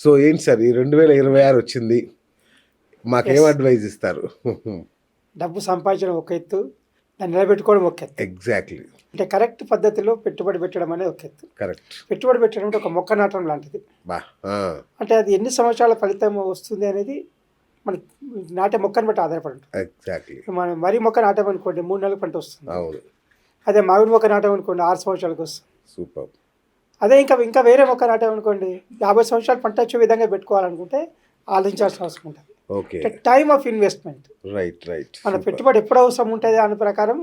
So ఏంటి sir ఈ 2026 వచ్చింది. మాకేం ఎస్. అడ్వైజ్ ఇస్తారు? డబ్బు సంపాదించడం ఒక ఎత్తు, దాన్ని నిలబెట్టుకోవడం ఒక ఎత్తు. ఎగ్జాక్ట్‌లీ. అంటే కరెక్ట్ పద్ధతిలో పెట్టుబడి పెట్టడం అనేది ఒక ఎత్తు. కరెక్ట్. పెట్టుబడి పెట్టడం అంటే ఒక మొక్క నాటడం లాంటిది. బా! ఆ! అంటే అది ఎన్ని సంవత్సరాల ఫలితం వస్తుంది అనేది మన నాటే మొక్కని బట్టి ఆధారపడి ఉంటుంది. ఎగ్జాక్ట్‌లీ. మనం వరి మొక్క నాటామనుకోండి 3 నెలలకు పంట వస్తుంది. అవును. అదే మామిడి మొక్క నాటామనుకోండి 6 సంవత్సరాలకు వస్తుంది. సూపర్. అదే ఇంకా వేరే మొక్క నాటామనుకోండి 50 సంవత్సరాలు పంట వచ్చే విధంగా పెట్టుకోవాలనుకుంటే ఆలోచించాల్సిన అవసరం ఉంటుంది. ఓకే. అంటే టైమ్ ఆఫ్ ఇన్వెస్ట్మెంట్. రైట్. మన పెట్టుబడి ఎప్పుడు అవసరం ఉంటుంది దాని ప్రకారం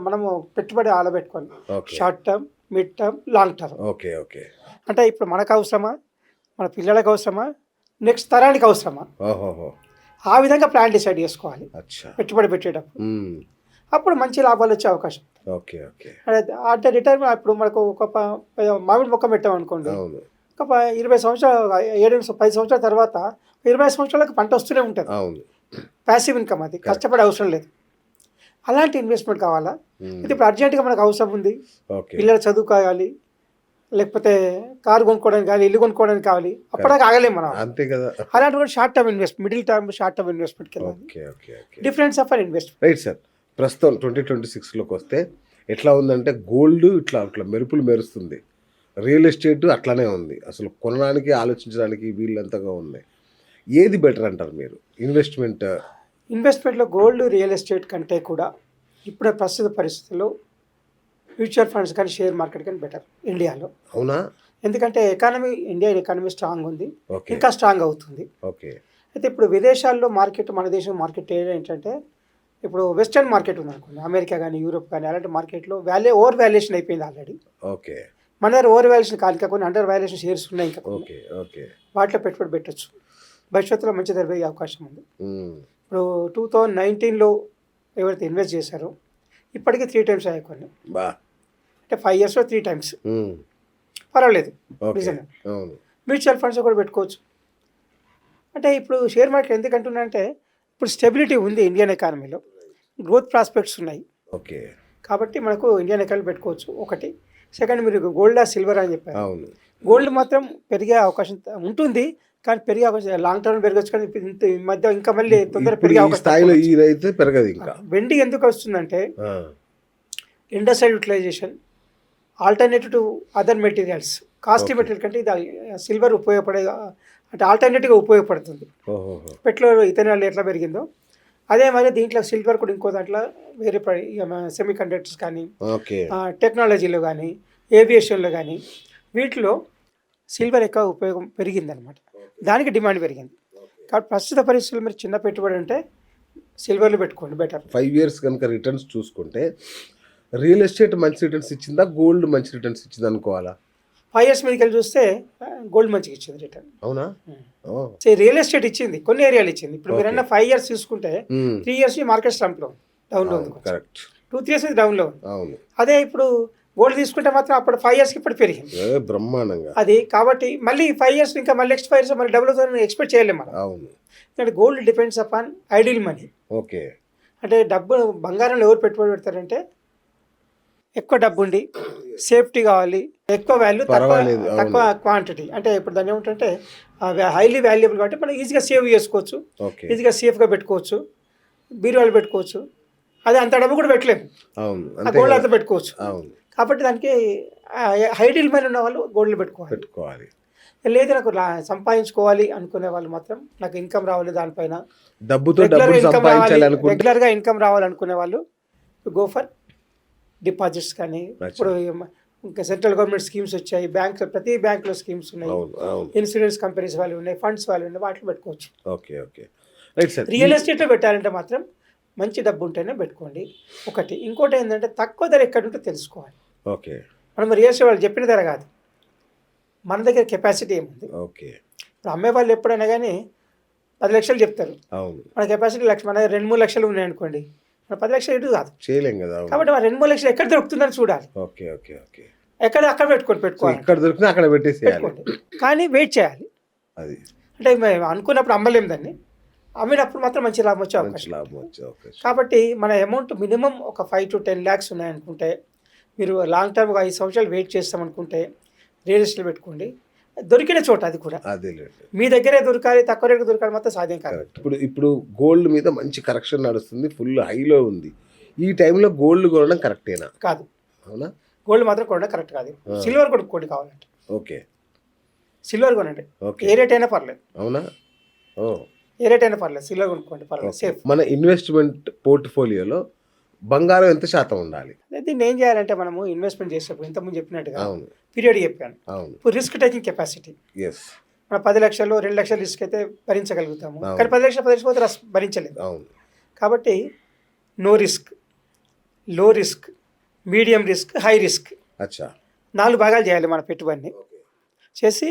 మనము పెట్టుబడి ఆలబెట్టుకోవాలి. Okay. Short term, mid term, long term. Okay. Okay. అంటే ఇప్పుడు మనకు అవసరమా, మన పిల్లలకు అవసరమా, నెక్స్ట్ తరానికి అవసరమా, ఓహోహో! ఆ విధంగా ప్లాన్ డిసైడ్ చేసుకోవాలి అచ్చా! పెట్టుబడి పెట్టేటప్పుడు. హ్మ్. అప్పుడు మంచి లాభాలు వచ్చే అవకాశం ఉంటుంది. ఓకే. ఓకే. అంటే రిటర్న్ ఇప్పుడు మనకు మామిడి మొక్క పెట్టామనుకోండి, అవును. ఒక 20 సంవత్సరాలు 10 సంవత్సరాల తర్వాత 20 సంవత్సరాలకు పంట వస్తూనే ఉంటుంది. అవును. ప్యాసివ్ ఇన్కమ్, అది కష్టపడే అవసరం లేదు. అలాంటి ఇన్వెస్ట్మెంట్ కావాలా? ఇది ఇప్పుడు అర్జెంటుగా మనకు అవసరం ఉంది, ఓకే. పిల్లల చదువు కావాలి, లేకపోతే కారు కొనుక్కోవడానికి కావాలి, ఇల్లు కొనుక్కోవడానికి కావాలి, అప్పటిదాకా ఆగలేము మనం. అంతే కదా! అలాంటి కూడా short term invest, middle term, short term ఇన్వెస్ట్మెంట్కి వెళ్ళాలి. Okay. Okay. Okay. Difference of investment. Right sir. ప్రస్తుతం 2026లోకి వస్తే ఎట్లా ఉందంటే గోల్డ్ ఇట్లా మెరుపులు మెరుస్తుంది. రియల్ ఎస్టేట్ అట్లానే ఉంది. అసలు కొనడానికి ఆలోచించడానికి వీళ్ళంతగా ఉన్నాయి. ఏది బెటర్ అంటారు మీరు? ఇన్వెస్ట్మెంట్లో గోల్డ్, రియల్ ఎస్టేట్ కంటే కూడా ఇప్పుడు ప్రస్తుత పరిస్థితుల్లో మ్యూచువల్ ఫండ్స్ కానీ షేర్ మార్కెట్ కానీ బెటర్ ఇండియాలో. అవునా? ఎందుకంటే ఇండియన్ ఎకానమీ స్ట్రాంగ్ ఉంది, ఓకే. ఇంకా స్ట్రాంగ్ అవుతుంది. ఓకే. అయితే ఇప్పుడు విదేశాల్లో మార్కెట్, మన దేశం మార్కెట్ ఏంటంటే ఇప్పుడు వెస్టర్న్ మార్కెట్ ఉంది అనుకోండి, అమెరికా కానీ యూరోప్ కానీ, అలాంటి మార్కెట్లో ఓవర్ వాల్యుయేషన్ అయిపోయింది ఆల్రెడీ. ఓకే. మన దగ్గర ఓవర్ వాల్యుయేషన్ కాదు, ఇంకా కొన్ని అండర్ వాల్యుయేషన్ షేర్స్ ఉన్నాయి, ఇంకా ఓకే. ఓకే. వాటిలో పెట్టుబడి పెట్టచ్చు. భవిష్యత్తులో మంచి ధర పెరిగే అవకాశం ఉంది. హ్మ్. ఇప్పుడు 2019లో ఎవరైతే ఇన్వెస్ట్ చేశారో ఇప్పటికీ 3 టైమ్స్ అయ్యాయి కొన్ని. బా! అంటే 5 ఇయర్స్లో 3 టైమ్స్. హ్మ్. పర్వాలేదు. ఓకే. నిజంగా అవును. మ్యూచువల్ ఫండ్స్ కూడా పెట్టుకోవచ్చు. అంటే ఇప్పుడు షేర్ మార్కెట్ ఎందుకంటున్నా అంటే ఇప్పుడు స్టెబిలిటీ ఉంది ఇండియన్ ఎకానమీలో, గ్రోత్ ప్రాస్పెక్ట్స్ ఉన్నాయి. ఓకే. కాబట్టి మనకు ఇండియన్ ఎకానమీ పెట్టుకోవచ్చు ఒకటి. సెకండ్, మీరు గోల్డా సిల్వర్ అని చెప్పారు. అవును. గోల్డ్ మాత్రం పెరిగే అవకాశం ఉంటుంది, కానీ పెరిగే అవకాశం లాంగ్ టర్మ్ పెరగచ్చు, కానీ ఈ మధ్య ఇంకా మళ్ళీ తొందరగా ఇప్పుడు పెరిగే ఈ అవకాశం స్థాయిలో తక్కువ. ఈ అయితే పెరగదు ఇంకా. వెండి ఎందుకు వస్తుందంటే ఆ! Industrial utilisation, alternative to other materials, costly Okay. Material కంటే ఇది సిల్వర్ ఉపయోగపడే, అంటే ఆల్టర్నేటివ్గా ఉపయోగపడుతుంది. ఓహోహో! పెట్రోల్, ఇథనాల్ ఎట్లా పెరిగిందో అదే మరి దీంట్లో సిల్వర్ కూడా ఇంకో దాంట్లో వేరే సెమీ కండక్టర్స్ కానీ, ఓకే. టెక్నాలజీలో కానీ, ఏవియేషన్లో కానీ, వీటిలో సిల్వర్ ఎక్కువ ఉపయోగం పెరిగిందనమాట. దానికి డిమాండ్ పెరిగింది. కాబట్టి ప్రస్తుత పరిస్థితుల్లో మీరు చిన్న పెట్టుబడి ఉంటే సిల్వర్లో పెట్టుకోండి బెటర్. 5 ఇయర్స్ కనుక రిటర్న్స్ చూసుకుంటే రియల్ ఎస్టేట్ మంచి రిటర్న్స్ ఇచ్చిందా? గోల్డ్ మంచి రిటర్న్స్ ఇచ్చింది అనుకోవాలా? 5 ఇయర్స్ మీదకి వెళ్ళి చూస్తే గోల్డ్ మంచిగా ఇచ్చింది రిటర్న్. అవునా? ఓ! రియల్ ఎస్టేట్ ఇచ్చింది, కొన్ని ఏరియాలు ఇచ్చింది. ఇప్పుడు మీరు అన్న 5 ఇయర్స్ చూసుకుంటే హ్మ్. 3 ఇయర్స్ మార్కెట్ స్లంప్లో డౌన్లో ఉంది, కరెక్ట్. 2-3 ఇయర్స్ డౌన్లో ఉంది. అవును. అదే ఇప్పుడు గోల్డ్ తీసుకుంటే మాత్రం అప్పుడు 5 ఇయర్స్కి ఇప్పుడు పెరిగింది బ్రహ్మాండంగా. అది. కాబట్టి మళ్ళీ 5 ఇయర్స్ ఇంకా మళ్ళీ నెక్స్ట్ 5 ఇయర్స్ మళ్ళీ డబుల్ అవుతుందని ఎక్స్పెక్ట్ చేయలేము మనం. అవును. ఎందుకంటే gold depends upon idle money. Okay. అంటే డబ్బు, బంగారంలో ఎవరు పెట్టుబడి పెడతారంటే ఎక్కువ డబ్బు ఉండి సేఫ్టీ కావాలి, ఎక్కువ వాల్యూ, పర్వాలేదు, అవును. తక్కువ క్వాంటిటీ. అంటే ఇప్పుడు దాన్ని ఏమిటంటే హైలీ వాల్యుబుల్ కాబట్టి మనం ఈజీగా సేవ్ చేసుకోవచ్చు, ఓకే. ఈజీగా సేఫ్గా పెట్టుకోవచ్చు, బీరువాలు పెట్టుకోవచ్చు. అదే అంత డబ్బు కూడా పెట్టలేము, అవును. ఆ అంతే గోల్డ్ కదా. అంతా పెట్టుకోవచ్చు. అవును. కాబట్టి దానికి హైడిల్ మనీ ఉన్న వాళ్ళు గోల్డ్లో పెట్టుకోవాలి. లేదు నాకు సంపాదించుకోవాలి అనుకునే వాళ్ళు మాత్రం, నాకు ఇన్కమ్ రావాలి దానిపైన, డబ్బుతో డబ్బులు సంపాదించాలి అనుకుంటే రెగ్యులర్గా ఇన్కమ్ రావాలనుకునే వాళ్ళు గో ఫర్ డిపాజిట్స్. కానీ ఇప్పుడు ఇంకా సెంట్రల్ గవర్నమెంట్ స్కీమ్స్ వచ్చాయి, ప్రతి బ్యాంకులో స్కీమ్స్ ఉన్నాయి, అవును. అవును. ఇన్సూరెన్స్ కంపెనీస్ వాళ్ళు ఉన్నాయి, ఫండ్స్ వాళ్ళు ఉన్నాయి, వాటిలో పెట్టుకోవచ్చు. Okay. Okay. Right sir. Real ఎస్టేట్లో పెట్టాలంటే మాత్రం మంచి డబ్బు ఉంటేనే పెట్టుకోండి ఒకటి. ఇంకోటి ఏంటంటే తక్కువ ధర ఎక్కడ ఉంటే తెలుసుకోవాలి. ఓకే. మనం రియల్ ఎస్టేట్ వాళ్ళు చెప్పిన ధర కాదు, మన దగ్గర కెపాసిటీ ఏముంది. ఓకే. ఇప్పుడు అమ్మే వాళ్ళు ఎప్పుడైనా కానీ 10 లక్షలు చెప్తారు, అవును. మన కెపాసిటీ మన 2-3 లక్షలు ఉన్నాయనుకోండి, మన 10 లక్షలు ఎటు కాదు. చేయలేం కదా. అవును. కాబట్టి మన 2-3 లక్షలు ఎక్కడ దొరుకుతుందని చూడాలి. ఓకే. ఓకే. ఓకే. అక్కడ పెట్టుకోవాలి, ఇక్కడ దొరికినా అక్కడ పెట్టేసేయాలి. పెట్టుకోండి. కానీ వెయిట్ చేయాలి. అది అంటే మేము అనుకున్నప్పుడు అమ్మలేము దాన్ని, అమ్మినప్పుడు మాత్రం మంచి లాభం వచ్చే మంచి అవకాశం. లాభం వచ్చే అవకాశం. కాబట్టి మన అమౌంట్ మినిమం ఒక 5 to 10 lakhs ఉన్నాయనుకుంటే, మీరు లాంగ్ టర్మ్గా 5 సంవత్సరాలు వెయిట్ చేస్తామనుకుంటే రియల్ ఎస్టేట్ పెట్టుకోండి. దొరికిన చోట అది కూడా అదేలేండి. మీ దగ్గరే దొరకాలి, తక్కువ రేటుకి దొరకాలి మాత్రం సాధ్యం కాదు. కరెక్ట్. ఇప్పుడు గోల్డ్ మీద మంచి కరెక్షన్ నడుస్తుంది, ఫుల్ హైలో ఉంది. ఈ టైంలో గోల్డ్ కొనడం కరెక్టేనా? కాదు, అవునా? గోల్డ్ మాత్రం కొనడం కరెక్ట్ కాదు. సిల్వర్ కొనుక్కోండి కావాలంటే, ఓకే సిల్వర్ కొనండి, ఓకే. ఏ రేట్ అయినా పర్లేదు. అవునా? ఓ, ఏ రేట్ అయినా పర్లేదు, సిల్వర్ కొనుక్కోండి, పర్లేదు, సేఫ్. మన ఇన్వెస్ట్మెంట్ పోర్ట్ఫోలియోలో బంగారం ఎంత శాతం ఉండాలి? దీన్ని ఏం చేయాలంటే మనము ఇన్వెస్ట్మెంట్ చేసేటప్పుడు ఇంతకుముందు చెప్పినట్టుగా అవును పీరియడ్ చెప్పాను. అవును. ఇప్పుడు రిస్క్ టేకింగ్ కెపాసిటీ, ఎస్. మన 10 లక్షలు 2 లక్షల రిస్క్ అయితే భరించగలుగుతాము, అవును. కానీ 10 లక్షలు పోతే భరించలేదు. అవును. కాబట్టి నో రిస్క్, లో risk, medium risk, high risk, అచ్చా. 4 భాగాలు చేయాలి మన పెట్టుబడిని. చేసి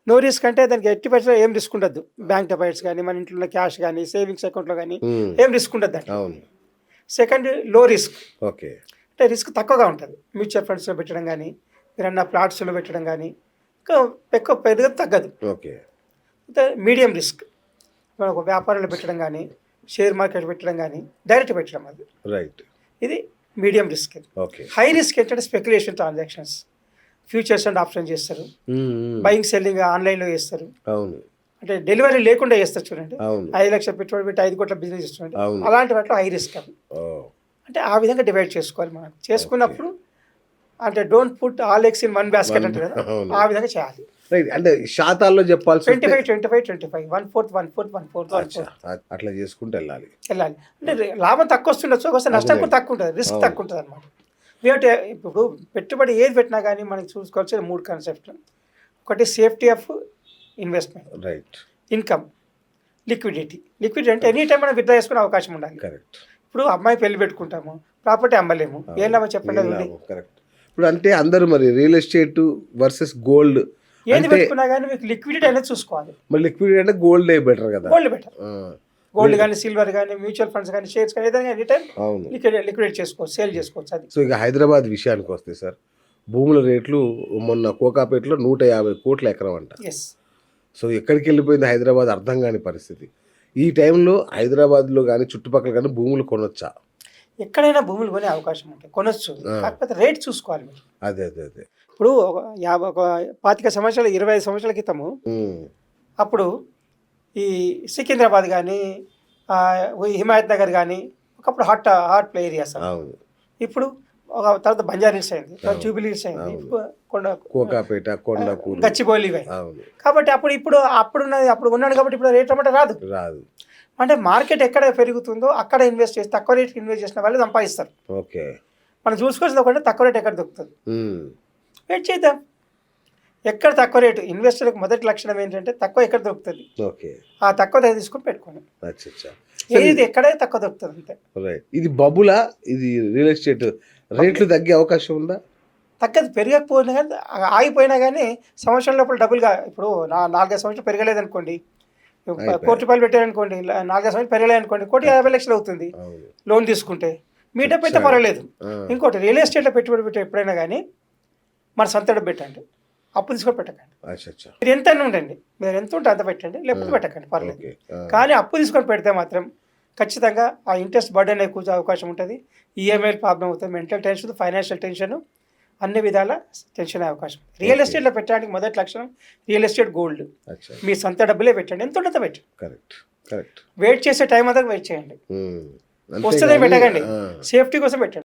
నో రిస్క్ అంటే దానికి ఎట్టి పరిస్థితుల్లో ఏం రిస్క్ ఉండద్దు. బ్యాంక్ డిపాజిట్స్ కానీ, మన ఇంట్లో ఉన్న క్యాష్ కానీ, సేవింగ్స్ అకౌంట్లో కానీ ఏం రిస్క్ ఉండద్దు అంటే. అవును. సెకండ్ లో రిస్క్, ఓకే. అంటే రిస్క్ తక్కువగా ఉంటుంది. మ్యూచువల్ ఫండ్స్లో పెట్టడం కానీ, మీరన్న ప్లాట్స్లో పెట్టడం కానీ ఇంకా ఎక్కువ పెద్దగా తగ్గదు. ఓకే. మీడియం రిస్క్, మనం ఒక వ్యాపారంలో పెట్టడం కానీ, షేర్ మార్కెట్ పెట్టడం కానీ, డైరెక్ట్ పెట్టడం, అది రైట్. ఇది medium risk. Okay. High risk ఏంటంటే speculation transactions, futures and option చేస్తారు, బయింగ్ సెల్లింగ్ ఆన్లైన్లో చేస్తారు. అవును. అంటే డెలివరీ లేకుండా చేస్తారు చూడండి. అవును. 5 లక్షలు పెట్టుబడి పెట్టి 5 కోట్ల బిజినెస్ చేస్తుంది. అవును. అలాంటి వాటిలో హై రిస్క్ అవి. ఓ, అంటే ఆ విధంగా డివైడ్ చేసుకోవాలి. మనం చేసుకున్నప్పుడు అంటే don't put all eggs in one basket అంటే కదా, అవును. ఆ విధంగా చేయాలి. రైట్. అంటే శాతాల్లో చెప్పాల్సి 25 25 25 1/4 1/4 1/4 అచ్చా, అట్లా చేసుకుంటూ వెళ్ళాలి. వెళ్ళాలి. అంటే లాభం తక్కువ వస్తుండొచ్చు, ఒకసారి నష్టం కూడా తక్కువ ఉంటుంది, రిస్క్ తక్కువ ఉంటుంది అనమాట. ఇప్పుడు పెట్టుబడి ఏది పెట్టినా కానీ మనకి చూసుకోవాల్సిన 3 కాన్సెప్ట్లు. ఒకటి safety of investment, right. Income, liquidity. Liquidity అంటే ఎనీ టైం మనం విత్డ్రా చేసుకునే అవకాశం ఉండాలి. కరెక్ట్. ఇప్పుడు అమ్మాయి పెళ్లి పెట్టుకుంటాము, ప్రాపర్టీ అమ్మలేము, ఏం లాభం చెప్పండి. అది కరెక్ట్. ఇప్పుడు అంటే అందరూ మరి రియల్ ఎస్టేట్ వర్సెస్ గోల్డ్ ఏది పెట్టుకున్నా కానీ మీకు లిక్విడిటీ అనేది చూసుకోవాలి. మరి లిక్విడ్ అంటే గోల్డ్ బెటర్ కదా? Gold better. గోల్డ్ కానీ, సిల్వర్ కానీ, మ్యూచువల్ ఫండ్స్ కానీ, షేర్స్ కానీ, ఏదైనా ఎనీ టైం అవును లిక్విడేట్ చేసుకోవచ్చు, సేల్ చేసుకోవచ్చు. అది సో ఇక హైదరాబాద్ విషయానికి వస్తే సార్, భూముల రేట్లు మొన్న కోకాపేటలో 150 కోట్ల ఎకరం అంట. ఎస్. సో ఎక్కడికి వెళ్ళిపోయింది హైదరాబాద్ అర్థం కాని పరిస్థితి. ఈ టైంలో హైదరాబాద్లో కానీ చుట్టుపక్కల కానీ భూములు కొనొచ్చా? ఎక్కడైనా భూములు కొనే అవకాశం ఉంటాయి, కొనొచ్చు, కాకపోతే రేట్ చూసుకోవాలి మీరు. అదే అదే అదే. ఇప్పుడు ఒక 25 సంవత్సరాలు 25 సంవత్సరాల క్రితము అప్పుడు ఈ సికింద్రాబాద్ కానీ, హిమాయత్ నగర్ కానీ ఒకప్పుడు హాట్ ఏరియాస్. అవును. ఇప్పుడు ఒక తర్వాత బంజారా హిల్స్ అయింది, జూబిలీ హిల్స్ అయింది, కోకాపేట, కొండపూర్, గచ్చిబౌలి. అవును. కాబట్టి అప్పుడు ఉన్నాడు కాబట్టి ఇప్పుడు రేట్ అన్నమాట రాదు. అంటే మార్కెట్ ఎక్కడ పెరుగుతుందో అక్కడ ఇన్వెస్ట్ చేసి తక్కువ రేట్కి ఇన్వెస్ట్ చేసిన వాళ్ళు సంపాదిస్తారు. ఓకే. మనం చూసుకోవాల్సింది ఒకటి, తక్కువ రేట్ ఎక్కడ దొరుకుతుంది, వెయిట్ చేద్దాం. ఎక్కడ తక్కువ రేటు, ఇన్వెస్టర్కి మొదటి లక్షణం ఏంటంటే తక్కువ ఎక్కడ దొరుకుతుంది, ఓకే, ఆ తక్కువ ధర తీసుకొని పెట్టుకోండి. ఏది ఎక్కడే తక్కువ దొరుకుతుంది అంతే. రైట్. ఇది బబులా, ఇది రియల్ ఎస్టేట్ రేట్లు తగ్గే అవకాశం ఉందా? తగ్గదు, పెరగకపోయినా కానీ, ఆగిపోయినా కానీ సంవత్సరం లోపల డబుల్గా. ఇప్పుడు 4-5 సంవత్సరాలు పెరగలేదు అనుకోండి, ₹1,00,00,000 పెట్టారనుకోండి, 4-5 సంవత్సరాలు పెరగలేదనుకోండి, ₹1,50,00,000 అవుతుంది లోన్ తీసుకుంటే. మీ డబ్బు అయితే పర్వాలేదు. ఇంకోటి, రియల్ ఎస్టేట్లో పెట్టుబడి పెట్టే ఎప్పుడైనా కానీ మన సొంత డబ్బు పెట్టండి, అప్పు తీసుకొని పెట్టకండి. మీరు ఎంత ఉండండి, మీరు ఎంత ఉంటే అంత పెట్టండి, లేకపోతే పెట్టకండి, పర్లేదు. కానీ అప్పు తీసుకొని పెడితే మాత్రం ఖచ్చితంగా ఆ ఇంట్రెస్ట్ బర్డెన్ ఎక్కువ అవకాశం ఉంటుంది, ఈఎంఐ ప్రాబ్లం అవుతుంది, మెంటల్ టెన్షన్, ఫైనాన్షియల్ టెన్షన్, అన్ని విధాల టెన్షన్ అయ్యే అవకాశం. రియల్ ఎస్టేట్లో పెట్టడానికి మొదటి లక్షణం రియల్ ఎస్టేట్ గోల్డ్. మీ సొంత డబ్బులే పెట్టండి, ఎంత ఉంటుందో పెట్టండి. కరెక్ట్. వెయిట్ చేసే టైం అంతా వెయిట్ చేయండి, వస్తుందే పెట్టకండి, సేఫ్టీ కోసం పెట్టండి.